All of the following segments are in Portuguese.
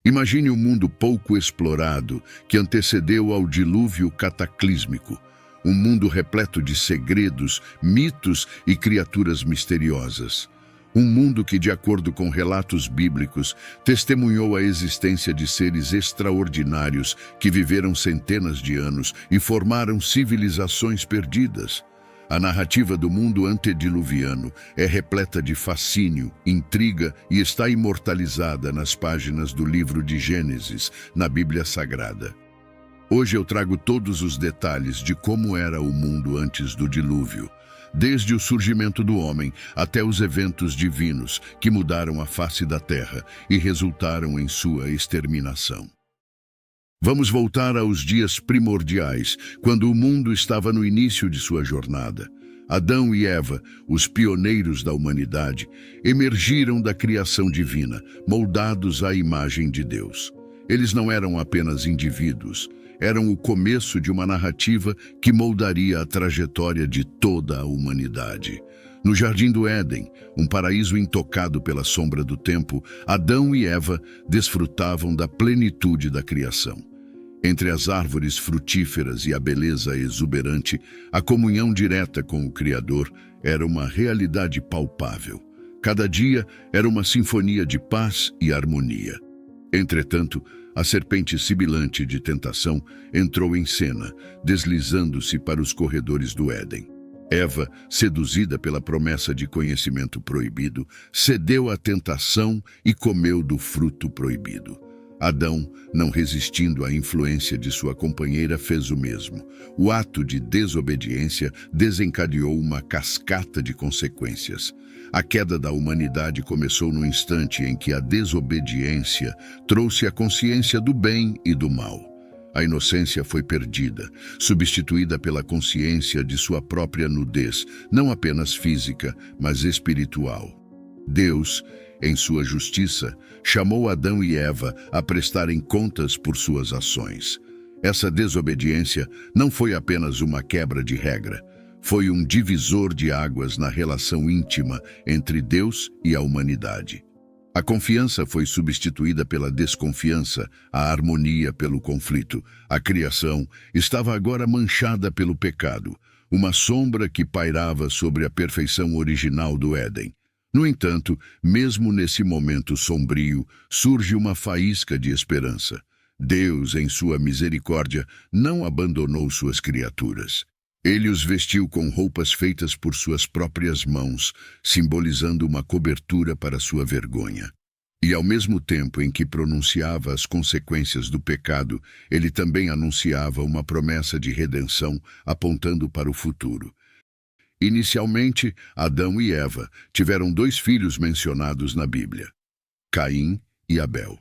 Imagine um mundo pouco explorado que antecedeu ao dilúvio cataclísmico. Um mundo repleto de segredos, mitos e criaturas misteriosas. Um mundo que, de acordo com relatos bíblicos, testemunhou a existência de seres extraordinários que viveram centenas de anos e formaram civilizações perdidas. A narrativa do mundo antediluviano é repleta de fascínio, intriga e está imortalizada nas páginas do livro de Gênesis, na Bíblia Sagrada. Hoje eu trago todos os detalhes de como era o mundo antes do dilúvio, desde o surgimento do homem até os eventos divinos que mudaram a face da terra e resultaram em sua exterminação. Vamos voltar aos dias primordiais, quando o mundo estava no início de sua jornada. Adão e Eva, os pioneiros da humanidade, emergiram da criação divina, moldados à imagem de Deus. Eles não eram apenas indivíduos, eram o começo de uma narrativa que moldaria a trajetória de toda a humanidade. No Jardim do Éden, um paraíso intocado pela sombra do tempo, Adão e Eva desfrutavam da plenitude da criação. Entre as árvores frutíferas e a beleza exuberante, a comunhão direta com o Criador era uma realidade palpável. Cada dia era uma sinfonia de paz e harmonia. Entretanto, a serpente sibilante de tentação entrou em cena, deslizando-se para os corredores do Éden. Eva, seduzida pela promessa de conhecimento proibido, cedeu à tentação e comeu do fruto proibido. Adão, não resistindo à influência de sua companheira, fez o mesmo. O ato de desobediência desencadeou uma cascata de consequências. A queda da humanidade começou no instante em que a desobediência trouxe a consciência do bem e do mal. A inocência foi perdida, substituída pela consciência de sua própria nudez, não apenas física, mas espiritual. Deus, em sua justiça, chamou Adão e Eva a prestarem contas por suas ações. Essa desobediência não foi apenas uma quebra de regra, foi um divisor de águas na relação íntima entre Deus e a humanidade. A confiança foi substituída pela desconfiança, a harmonia pelo conflito. A criação estava agora manchada pelo pecado, uma sombra que pairava sobre a perfeição original do Éden. No entanto, mesmo nesse momento sombrio, surge uma faísca de esperança. Deus, em sua misericórdia, não abandonou suas criaturas. Ele os vestiu com roupas feitas por suas próprias mãos, simbolizando uma cobertura para sua vergonha. E ao mesmo tempo em que pronunciava as consequências do pecado, ele também anunciava uma promessa de redenção, apontando para o futuro. Inicialmente, Adão e Eva tiveram 2 filhos mencionados na Bíblia, Caim e Abel.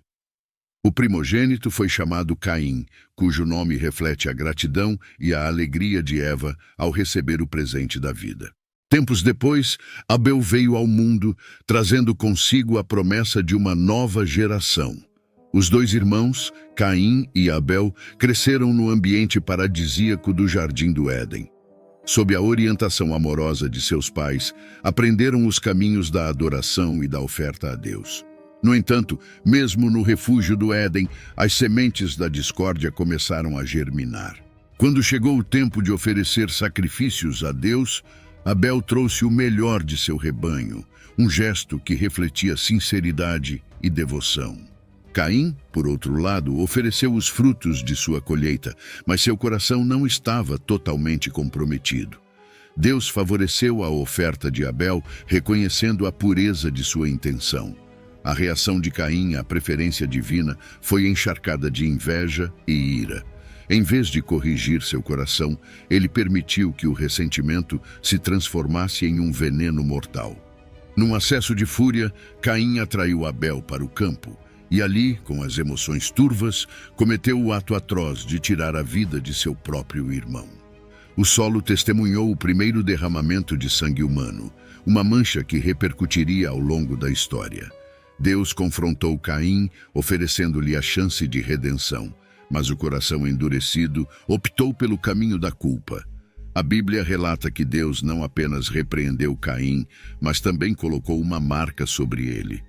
O primogênito foi chamado Caim, cujo nome reflete a gratidão e a alegria de Eva ao receber o presente da vida. Tempos depois, Abel veio ao mundo, trazendo consigo a promessa de uma nova geração. Os 2 irmãos, Caim e Abel, cresceram no ambiente paradisíaco do Jardim do Éden. Sob a orientação amorosa de seus pais, aprenderam os caminhos da adoração e da oferta a Deus. No entanto, mesmo no refúgio do Éden, as sementes da discórdia começaram a germinar. Quando chegou o tempo de oferecer sacrifícios a Deus, Abel trouxe o melhor de seu rebanho, um gesto que refletia sinceridade e devoção. Caim, por outro lado, ofereceu os frutos de sua colheita, mas seu coração não estava totalmente comprometido. Deus favoreceu a oferta de Abel, reconhecendo a pureza de sua intenção. A reação de Caim à preferência divina foi encharcada de inveja e ira. Em vez de corrigir seu coração, ele permitiu que o ressentimento se transformasse em um veneno mortal. Num acesso de fúria, Caim atraiu Abel para o campo, e ali, com as emoções turvas, cometeu o ato atroz de tirar a vida de seu próprio irmão. O solo testemunhou o primeiro derramamento de sangue humano, uma mancha que repercutiria ao longo da história. Deus confrontou Caim, oferecendo-lhe a chance de redenção, mas o coração endurecido optou pelo caminho da culpa. A Bíblia relata que Deus não apenas repreendeu Caim, mas também colocou uma marca sobre ele.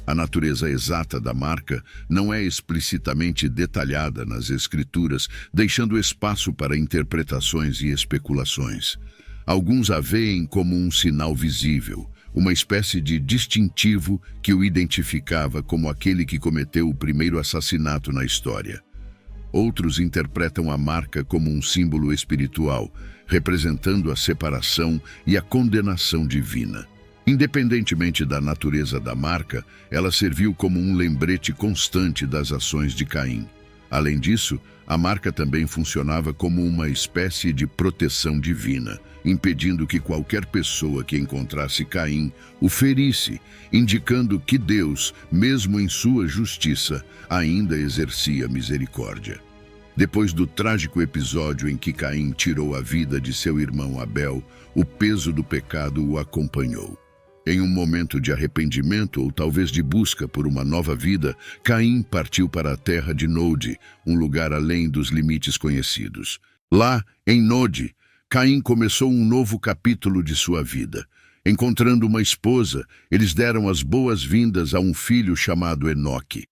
A natureza exata da marca não é explicitamente detalhada nas Escrituras, deixando espaço para interpretações e especulações. Alguns a veem como um sinal visível, uma espécie de distintivo que o identificava como aquele que cometeu o primeiro assassinato na história. Outros interpretam a marca como um símbolo espiritual, representando a separação e a condenação divina. Independentemente da natureza da marca, ela serviu como um lembrete constante das ações de Caim. Além disso, a marca também funcionava como uma espécie de proteção divina, impedindo que qualquer pessoa que encontrasse Caim o ferisse, indicando que Deus, mesmo em sua justiça, ainda exercia misericórdia. Depois do trágico episódio em que Caim tirou a vida de seu irmão Abel, o peso do pecado o acompanhou. Em um momento de arrependimento ou talvez de busca por uma nova vida, Caim partiu para a terra de Nod, um lugar além dos limites conhecidos. Lá, em Nod, Caim começou um novo capítulo de sua vida. Encontrando uma esposa, eles deram as boas-vindas a um filho chamado Enoque.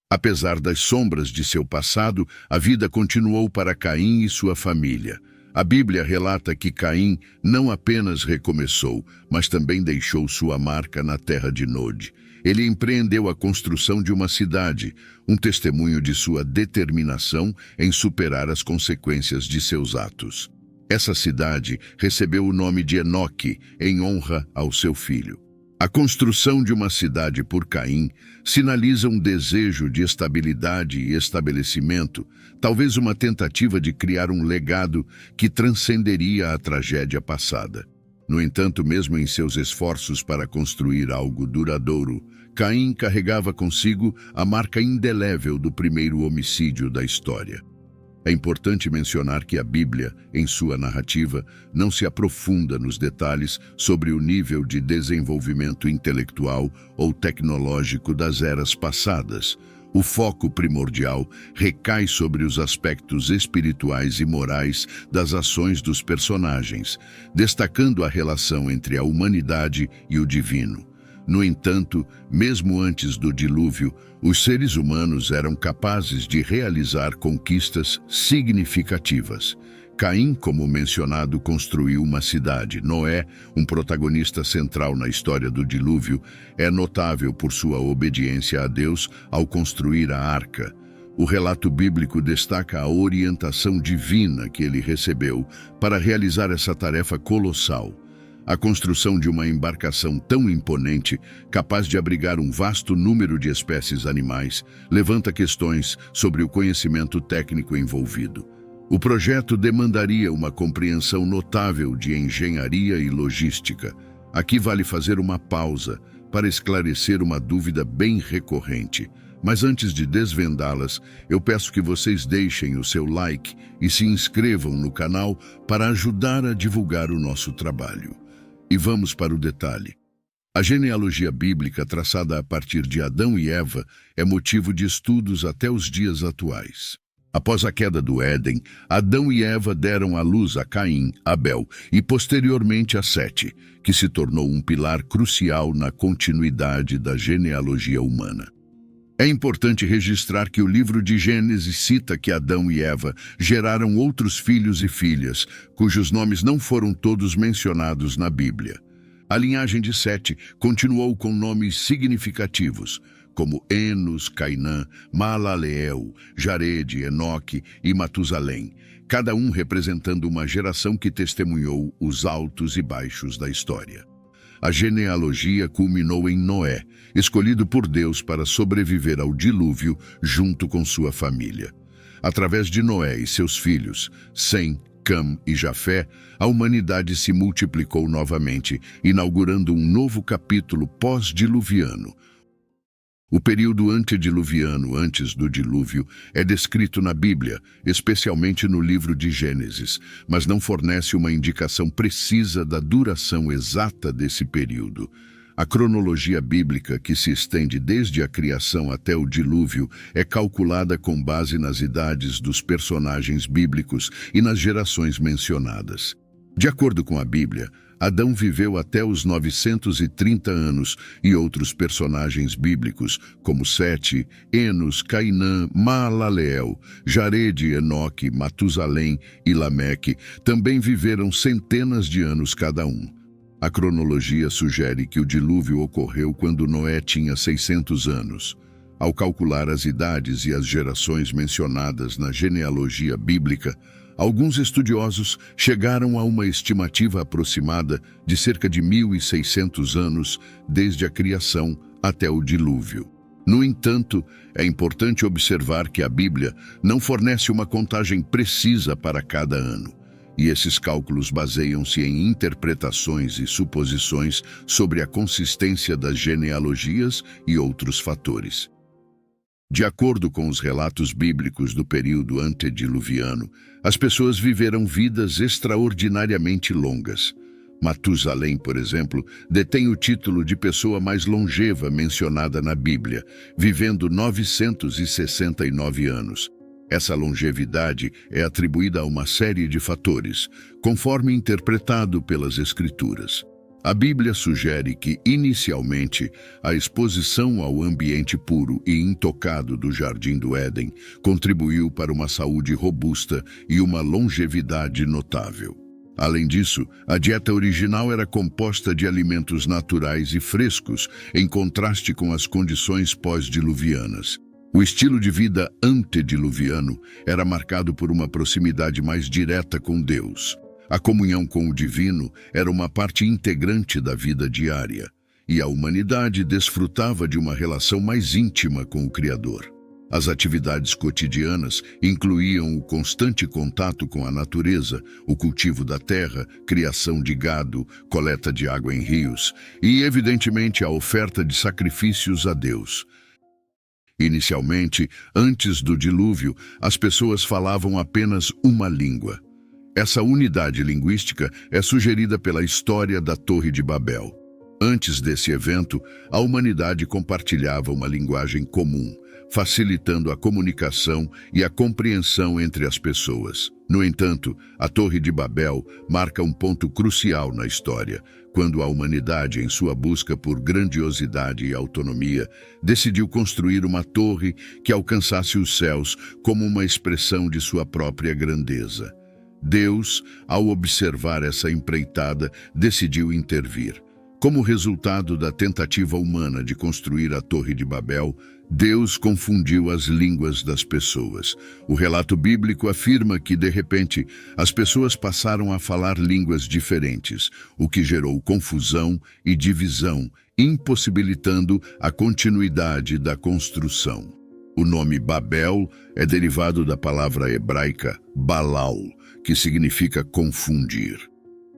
Apesar das sombras de seu passado, a vida continuou para Caim e sua família. A Bíblia relata que Caim não apenas recomeçou, mas também deixou sua marca na terra de Nod. Ele empreendeu a construção de uma cidade, um testemunho de sua determinação em superar as consequências de seus atos. Essa cidade recebeu o nome de Enoque, em honra ao seu filho. A construção de uma cidade por Caim sinaliza um desejo de estabilidade e estabelecimento, talvez uma tentativa de criar um legado que transcenderia a tragédia passada. No entanto, mesmo em seus esforços para construir algo duradouro, Caim carregava consigo a marca indelével do primeiro homicídio da história. É importante mencionar que a Bíblia, em sua narrativa, não se aprofunda nos detalhes sobre o nível de desenvolvimento intelectual ou tecnológico das eras passadas. O foco primordial recai sobre os aspectos espirituais e morais das ações dos personagens, destacando a relação entre a humanidade e o divino. No entanto, mesmo antes do dilúvio, os seres humanos eram capazes de realizar conquistas significativas. Caim, como mencionado, construiu uma cidade. Noé, um protagonista central na história do dilúvio, é notável por sua obediência a Deus ao construir a arca. O relato bíblico destaca a orientação divina que ele recebeu para realizar essa tarefa colossal. A construção de uma embarcação tão imponente, capaz de abrigar um vasto número de espécies animais, levanta questões sobre o conhecimento técnico envolvido. O projeto demandaria uma compreensão notável de engenharia e logística. Aqui vale fazer uma pausa para esclarecer uma dúvida bem recorrente. Mas antes de desvendá-las, eu peço que vocês deixem o seu like e se inscrevam no canal para ajudar a divulgar o nosso trabalho. E vamos para o detalhe. A genealogia bíblica traçada a partir de Adão e Eva é motivo de estudos até os dias atuais. Após a queda do Éden, Adão e Eva deram à luz a Caim, Abel e posteriormente a Sete, que se tornou um pilar crucial na continuidade da genealogia humana. É importante registrar que o livro de Gênesis cita que Adão e Eva geraram outros filhos e filhas, cujos nomes não foram todos mencionados na Bíblia. A linhagem de Sete continuou com nomes significativos, como Enos, Cainã, Maalaleel, Jarede, Enoque e Matusalém, cada um representando uma geração que testemunhou os altos e baixos da história. A genealogia culminou em Noé, escolhido por Deus para sobreviver ao dilúvio junto com sua família. Através de Noé e seus filhos, Sem, Cam e Jafé, a humanidade se multiplicou novamente, inaugurando um novo capítulo pós-diluviano. O período antediluviano, antes do dilúvio, é descrito na Bíblia, especialmente no livro de Gênesis, mas não fornece uma indicação precisa da duração exata desse período. A cronologia bíblica, que se estende desde a criação até o dilúvio, é calculada com base nas idades dos personagens bíblicos e nas gerações mencionadas. De acordo com a Bíblia, Adão viveu até os 930 anos e outros personagens bíblicos, como Sete, Enos, Cainã, Maalaleel, Jarede, Enoque, Matusalém e Lameque, também viveram centenas de anos cada um. A cronologia sugere que o dilúvio ocorreu quando Noé tinha 600 anos. Ao calcular as idades e as gerações mencionadas na genealogia bíblica, alguns estudiosos chegaram a uma estimativa aproximada de cerca de 1.600 anos desde a criação até o dilúvio. No entanto, é importante observar que a Bíblia não fornece uma contagem precisa para cada ano, e esses cálculos baseiam-se em interpretações e suposições sobre a consistência das genealogias e outros fatores. De acordo com os relatos bíblicos do período antediluviano, as pessoas viveram vidas extraordinariamente longas. Matusalém, por exemplo, detém o título de pessoa mais longeva mencionada na Bíblia, vivendo 969 anos. Essa longevidade é atribuída a uma série de fatores, conforme interpretado pelas Escrituras. A Bíblia sugere que, inicialmente, a exposição ao ambiente puro e intocado do Jardim do Éden contribuiu para uma saúde robusta e uma longevidade notável. Além disso, a dieta original era composta de alimentos naturais e frescos, em contraste com as condições pós-diluvianas. O estilo de vida antediluviano era marcado por uma proximidade mais direta com Deus. A comunhão com o divino era uma parte integrante da vida diária, e a humanidade desfrutava de uma relação mais íntima com o Criador. As atividades cotidianas incluíam o constante contato com a natureza, o cultivo da terra, criação de gado, coleta de água em rios e, evidentemente, a oferta de sacrifícios a Deus. Inicialmente, antes do dilúvio, as pessoas falavam apenas uma língua. Essa unidade linguística é sugerida pela história da Torre de Babel. Antes desse evento, a humanidade compartilhava uma linguagem comum, facilitando a comunicação e a compreensão entre as pessoas. No entanto, a Torre de Babel marca um ponto crucial na história, quando a humanidade, em sua busca por grandiosidade e autonomia, decidiu construir uma torre que alcançasse os céus como uma expressão de sua própria grandeza. Deus, ao observar essa empreitada, decidiu intervir. Como resultado da tentativa humana de construir a Torre de Babel, Deus confundiu as línguas das pessoas. O relato bíblico afirma que, de repente, as pessoas passaram a falar línguas diferentes, o que gerou confusão e divisão, impossibilitando a continuidade da construção. O nome Babel é derivado da palavra hebraica Balal, que significa confundir.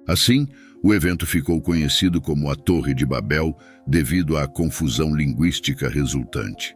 Assim, o evento ficou conhecido como a Torre de Babel devido à confusão linguística resultante.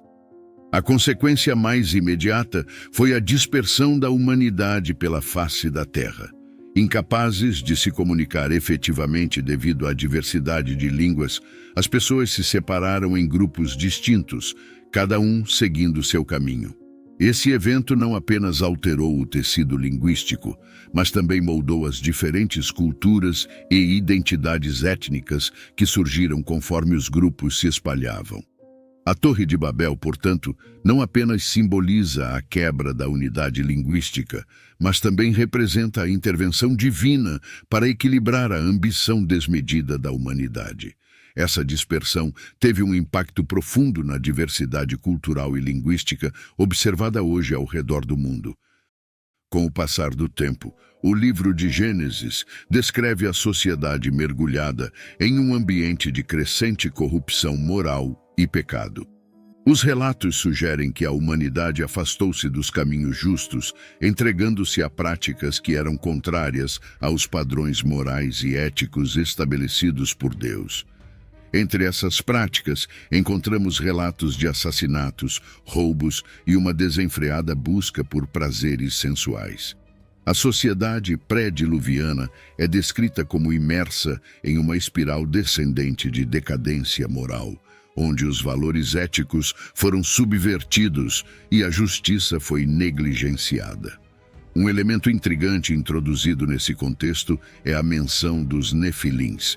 A consequência mais imediata foi a dispersão da humanidade pela face da Terra. Incapazes de se comunicar efetivamente devido à diversidade de línguas, as pessoas se separaram em grupos distintos, cada um seguindo seu caminho. Esse evento não apenas alterou o tecido linguístico, mas também moldou as diferentes culturas e identidades étnicas que surgiram conforme os grupos se espalhavam. A Torre de Babel, portanto, não apenas simboliza a quebra da unidade linguística, mas também representa a intervenção divina para equilibrar a ambição desmedida da humanidade. Essa dispersão teve um impacto profundo na diversidade cultural e linguística observada hoje ao redor do mundo. Com o passar do tempo, o livro de Gênesis descreve a sociedade mergulhada em um ambiente de crescente corrupção moral e pecado. Os relatos sugerem que a humanidade afastou-se dos caminhos justos, entregando-se a práticas que eram contrárias aos padrões morais e éticos estabelecidos por Deus. Entre essas práticas, encontramos relatos de assassinatos, roubos e uma desenfreada busca por prazeres sensuais. A sociedade pré-diluviana é descrita como imersa em uma espiral descendente de decadência moral, onde os valores éticos foram subvertidos e a justiça foi negligenciada. Um elemento intrigante introduzido nesse contexto é a menção dos nefilins.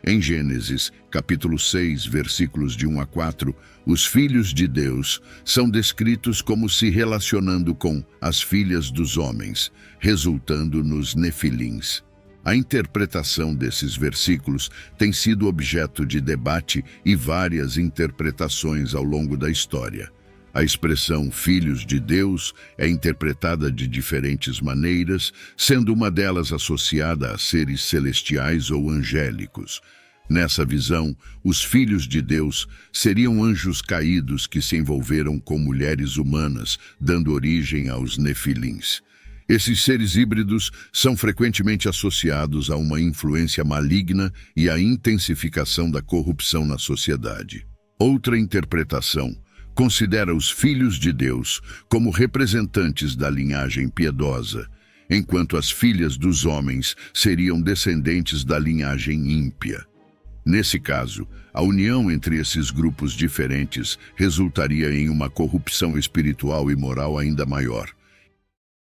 Em Gênesis, capítulo 6, versículos de 1 a 4, os filhos de Deus são descritos como se relacionando com as filhas dos homens, resultando nos nefilins. A interpretação desses versículos tem sido objeto de debate e várias interpretações ao longo da história. A expressão filhos de Deus é interpretada de diferentes maneiras, sendo uma delas associada a seres celestiais ou angélicos. Nessa visão, os filhos de Deus seriam anjos caídos que se envolveram com mulheres humanas, dando origem aos nefilins. Esses seres híbridos são frequentemente associados a uma influência maligna e à intensificação da corrupção na sociedade. Outra interpretação considera os filhos de Deus como representantes da linhagem piedosa, enquanto as filhas dos homens seriam descendentes da linhagem ímpia. Nesse caso, a união entre esses grupos diferentes resultaria em uma corrupção espiritual e moral ainda maior.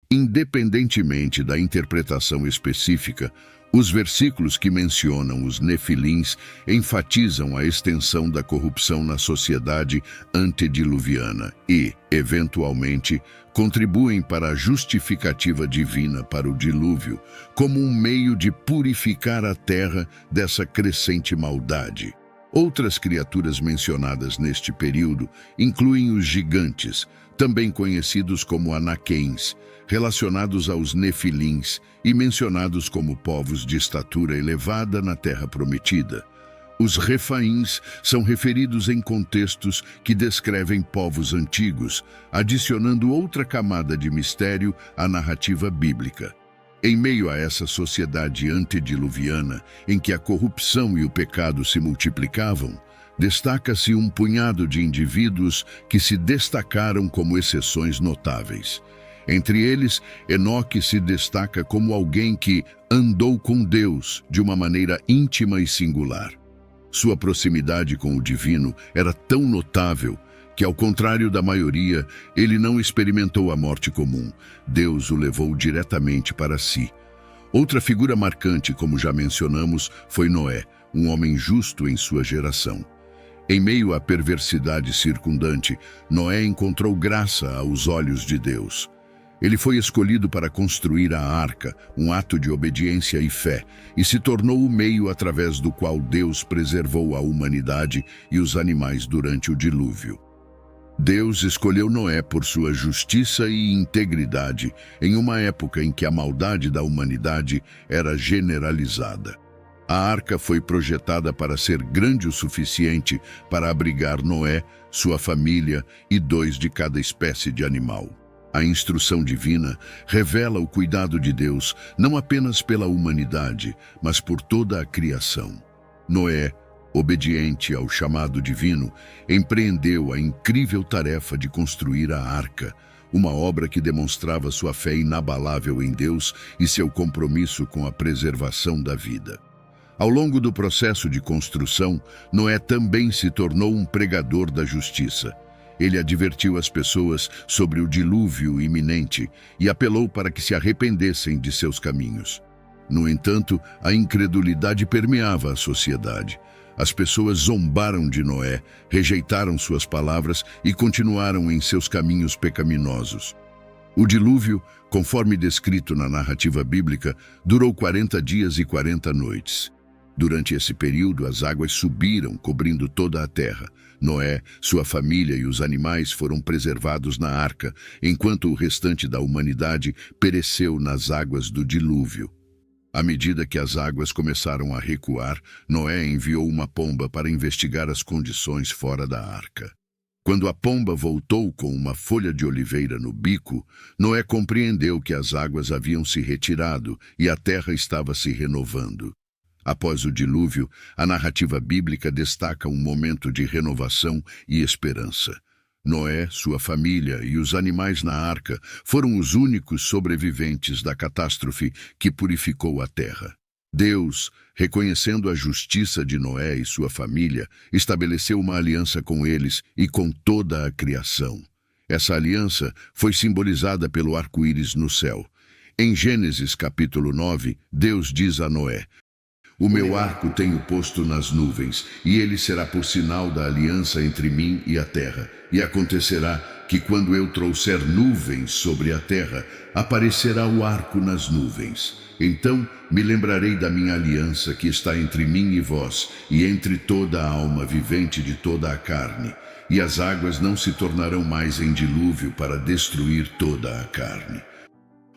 Independentemente da interpretação específica, os versículos que mencionam os nefilins enfatizam a extensão da corrupção na sociedade antediluviana e, eventualmente, contribuem para a justificativa divina para o dilúvio, como um meio de purificar a terra dessa crescente maldade. Outras criaturas mencionadas neste período incluem os gigantes, também conhecidos como anaquins, relacionados aos nefilins e mencionados como povos de estatura elevada na Terra Prometida. Os refaíns são referidos em contextos que descrevem povos antigos, adicionando outra camada de mistério à narrativa bíblica. Em meio a essa sociedade antediluviana, em que a corrupção e o pecado se multiplicavam, destaca-se um punhado de indivíduos que se destacaram como exceções notáveis. Entre eles, Enoque se destaca como alguém que andou com Deus de uma maneira íntima e singular. Sua proximidade com o divino era tão notável que, ao contrário da maioria, ele não experimentou a morte comum. Deus o levou diretamente para si. Outra figura marcante, como já mencionamos, foi Noé, um homem justo em sua geração. Em meio à perversidade circundante, Noé encontrou graça aos olhos de Deus. Ele foi escolhido para construir a arca, um ato de obediência e fé, e se tornou o meio através do qual Deus preservou a humanidade e os animais durante o dilúvio. Deus escolheu Noé por sua justiça e integridade em uma época em que a maldade da humanidade era generalizada. A arca foi projetada para ser grande o suficiente para abrigar Noé, sua família e 2 de cada espécie de animal. A instrução divina revela o cuidado de Deus não apenas pela humanidade, mas por toda a criação. Noé, obediente ao chamado divino, empreendeu a incrível tarefa de construir a arca, uma obra que demonstrava sua fé inabalável em Deus e seu compromisso com a preservação da vida. Ao longo do processo de construção, Noé também se tornou um pregador da justiça. Ele advertiu as pessoas sobre o dilúvio iminente e apelou para que se arrependessem de seus caminhos. No entanto, a incredulidade permeava a sociedade. As pessoas zombaram de Noé, rejeitaram suas palavras e continuaram em seus caminhos pecaminosos. O dilúvio, conforme descrito na narrativa bíblica, durou 40 dias e 40 noites. Durante esse período, as águas subiram, cobrindo toda a terra. Noé, sua família e os animais foram preservados na arca, enquanto o restante da humanidade pereceu nas águas do dilúvio. À medida que as águas começaram a recuar, Noé enviou uma pomba para investigar as condições fora da arca. Quando a pomba voltou com uma folha de oliveira no bico, Noé compreendeu que as águas haviam se retirado e a terra estava se renovando. Após o dilúvio, a narrativa bíblica destaca um momento de renovação e esperança. Noé, sua família e os animais na arca foram os únicos sobreviventes da catástrofe que purificou a terra. Deus, reconhecendo a justiça de Noé e sua família, estabeleceu uma aliança com eles e com toda a criação. Essa aliança foi simbolizada pelo arco-íris no céu. Em Gênesis capítulo 9, Deus diz a Noé: o meu arco tenho posto nas nuvens, e ele será por sinal da aliança entre mim e a terra. E acontecerá que quando eu trouxer nuvens sobre a terra, aparecerá o arco nas nuvens. Então me lembrarei da minha aliança que está entre mim e vós, e entre toda a alma vivente de toda a carne. E as águas não se tornarão mais em dilúvio para destruir toda a carne.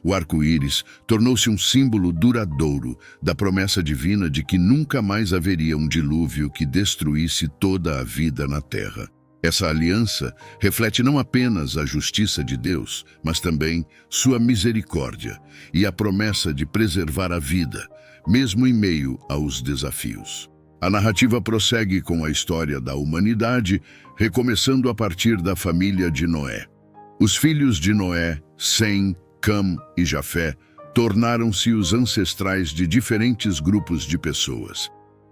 O arco-íris tornou-se um símbolo duradouro da promessa divina de que nunca mais haveria um dilúvio que destruísse toda a vida na terra. Essa aliança reflete não apenas a justiça de Deus, mas também sua misericórdia e a promessa de preservar a vida, mesmo em meio aos desafios. A narrativa prossegue com a história da humanidade, recomeçando a partir da família de Noé. Os filhos de Noé, Sem, Cam e Jafé, tornaram-se os ancestrais de diferentes grupos de pessoas.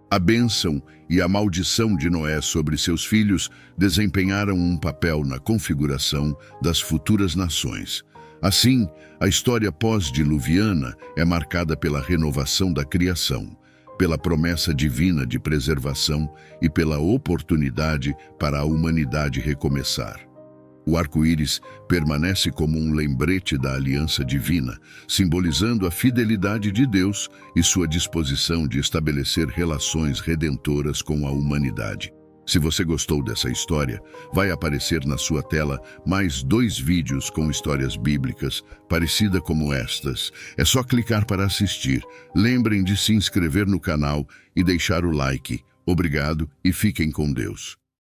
A bênção e a maldição de Noé sobre seus filhos desempenharam um papel na configuração das futuras nações. Assim, a história pós-diluviana é marcada pela renovação da criação, pela promessa divina de preservação e pela oportunidade para a humanidade recomeçar. O arco-íris permanece como um lembrete da aliança divina, simbolizando a fidelidade de Deus e sua disposição de estabelecer relações redentoras com a humanidade. Se você gostou dessa história, vai aparecer na sua tela mais 2 vídeos com histórias bíblicas parecidas como estas. É só clicar para assistir. Lembrem de se inscrever no canal e deixar o like. Obrigado e fiquem com Deus.